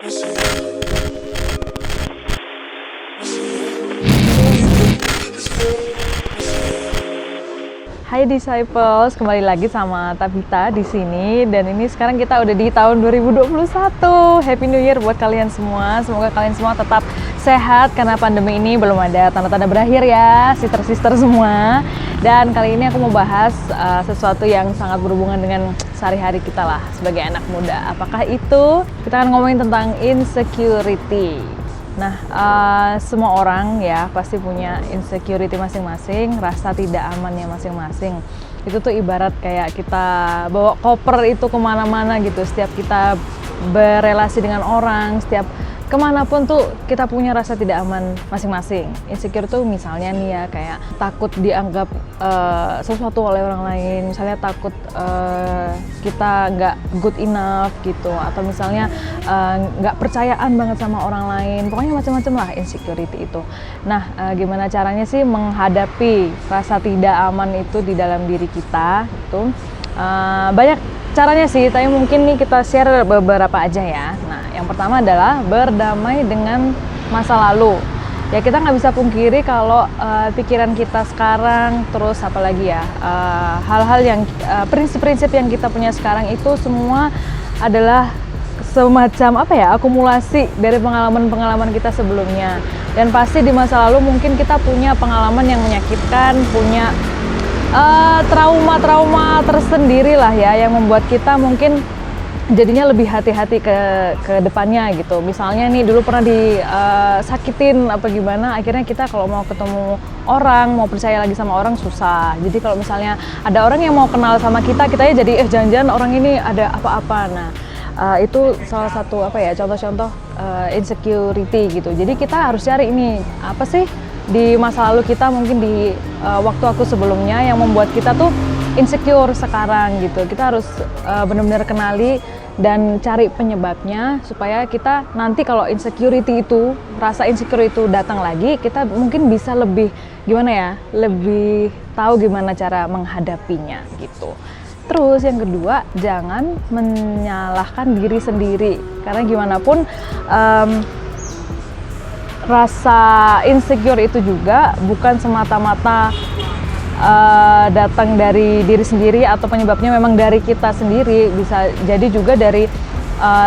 Hai Disciples, kembali lagi sama Tabita di sini, dan ini sekarang kita udah di tahun 2021. Happy New Year buat kalian semua. Semoga kalian semua tetap sehat karena pandemi ini belum ada tanda-tanda berakhir ya, sister-sister semua. Dan kali ini aku mau bahas sesuatu yang sangat berhubungan dengan sehari-hari kita lah sebagai anak muda. Apakah itu? Kita akan ngomongin tentang insecurity. Nah, semua orang ya pasti punya insecurity masing-masing, rasa tidak amannya masing-masing. Itu tuh ibarat kayak kita bawa koper itu kemana-mana gitu. Setiap kita berelasi dengan orang, setiap kemanapun tuh kita punya rasa tidak aman masing-masing. Insecure tuh misalnya nih ya, kayak takut dianggap sesuatu oleh orang lain, misalnya takut kita nggak good enough gitu, atau misalnya nggak percayaan banget sama orang lain. Pokoknya macam-macam lah insecurity itu. Nah, gimana caranya sih menghadapi rasa tidak aman itu di dalam diri kita gitu? Banyak caranya sih, tapi mungkin nih kita share beberapa aja ya. Nah, yang pertama adalah berdamai dengan masa lalu. Ya, kita nggak bisa pungkiri kalau pikiran kita sekarang, terus apalagi ya, hal-hal yang prinsip-prinsip yang kita punya sekarang itu semua adalah semacam apa ya, akumulasi dari pengalaman-pengalaman kita sebelumnya. Dan pasti di masa lalu mungkin kita punya pengalaman yang menyakitkan, punya trauma-trauma tersendiri lah ya, yang membuat kita mungkin jadinya lebih hati-hati ke depannya gitu. Misalnya nih dulu pernah disakitin apa gimana, akhirnya kita kalau mau ketemu orang, mau percaya lagi sama orang susah. Jadi kalau misalnya ada orang yang mau kenal sama kita, kitanya jadi jangan-jangan orang ini ada apa-apa. Nah, itu salah satu apa ya, contoh-contoh insecurity gitu. Jadi kita harus cari ini apa sih di masa lalu kita, mungkin di waktu aku sebelumnya yang membuat kita tuh insecure sekarang gitu. Kita harus benar-benar kenali dan cari penyebabnya supaya kita nanti kalau insecurity itu, rasa insecure itu datang lagi, kita mungkin bisa lebih gimana ya, lebih tahu gimana cara menghadapinya gitu. Terus yang kedua, jangan menyalahkan diri sendiri, karena gimana pun rasa insecure itu juga bukan semata-mata datang dari diri sendiri atau penyebabnya memang dari kita sendiri, bisa jadi juga dari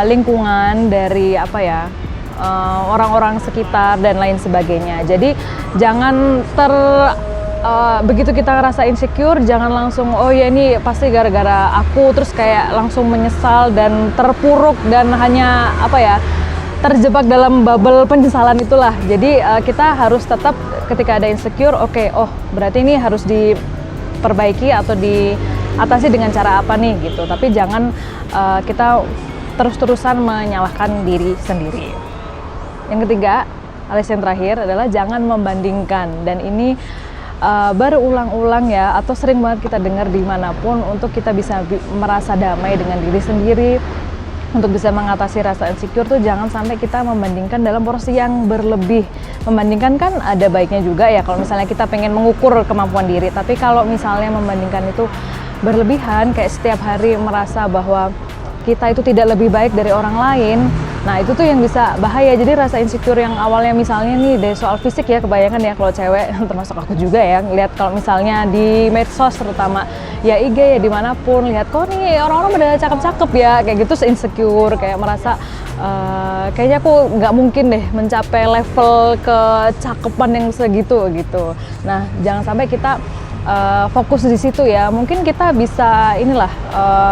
lingkungan, dari apa ya, orang-orang sekitar dan lain sebagainya. Jadi jangan begitu kita ngerasa insecure, jangan langsung oh ya ini pasti gara-gara aku, terus kayak langsung menyesal dan terpuruk dan hanya apa ya, terjebak dalam bubble penyesalan itulah. Jadi kita harus tetap ketika ada insecure, oh berarti ini harus diperbaiki atau diatasi dengan cara apa nih gitu. Tapi jangan kita terus-terusan menyalahkan diri sendiri. Yang ketiga, alias yang terakhir adalah jangan membandingkan. Dan ini berulang-ulang ya, atau sering banget kita dengar dimanapun, untuk kita bisa merasa damai dengan diri sendiri. Untuk bisa mengatasi rasa insecure tuh jangan sampai kita membandingkan dalam porsi yang berlebih. Membandingkan kan ada baiknya juga ya kalau misalnya kita pengen mengukur kemampuan diri. Tapi kalau misalnya membandingkan itu berlebihan, kayak setiap hari merasa bahwa kita itu tidak lebih baik dari orang lain, nah itu tuh yang bisa bahaya. Jadi rasa insecure yang awalnya misalnya nih dari soal fisik ya, kebayangkan ya kalau cewek, termasuk aku juga ya, ngeliat kalau misalnya di medsos terutama ya, IG ya, dimanapun lihat kok nih orang-orang pada cakep-cakep ya, kayak gitu insecure, kayak merasa kayaknya aku nggak mungkin deh mencapai level kecakepan yang segitu gitu. Nah, jangan sampai kita fokus di situ ya. Mungkin kita bisa inilah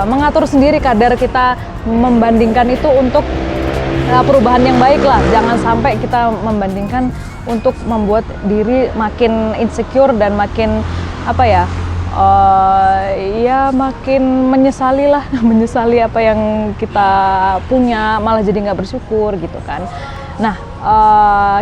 mengatur sendiri kadar kita membandingkan itu untuk perubahan yang baik lah. Jangan sampai kita membandingkan untuk membuat diri makin insecure dan makin apa ya, ya makin menyesali lah, menyesali apa yang kita punya, malah jadi nggak bersyukur gitu kan. Nah,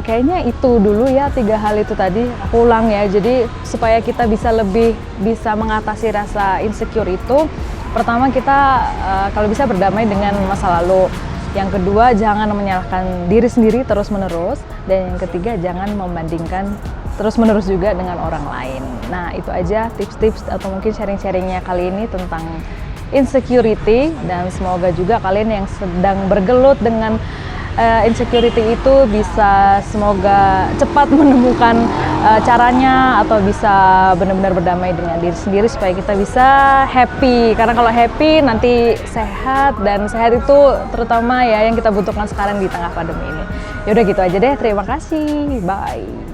kayaknya itu dulu ya, 3 hal itu tadi aku ulang ya. Jadi supaya kita bisa lebih bisa mengatasi rasa insecure itu, pertama kita kalau bisa berdamai dengan masa lalu. Yang kedua, jangan menyalahkan diri sendiri terus-menerus. Dan yang ketiga, jangan membandingkan terus-menerus juga dengan orang lain. Nah, itu aja tips-tips atau mungkin sharing-sharingnya kali ini tentang insecurity. Dan semoga juga kalian yang sedang bergelut dengan insecurity itu bisa semoga cepat menemukan caranya atau bisa benar-benar berdamai dengan diri sendiri supaya kita bisa happy. Karena kalau happy nanti sehat, dan sehat itu terutama ya yang kita butuhkan sekarang di tengah pandemi ini. Ya udah gitu aja deh. Terima kasih. Bye.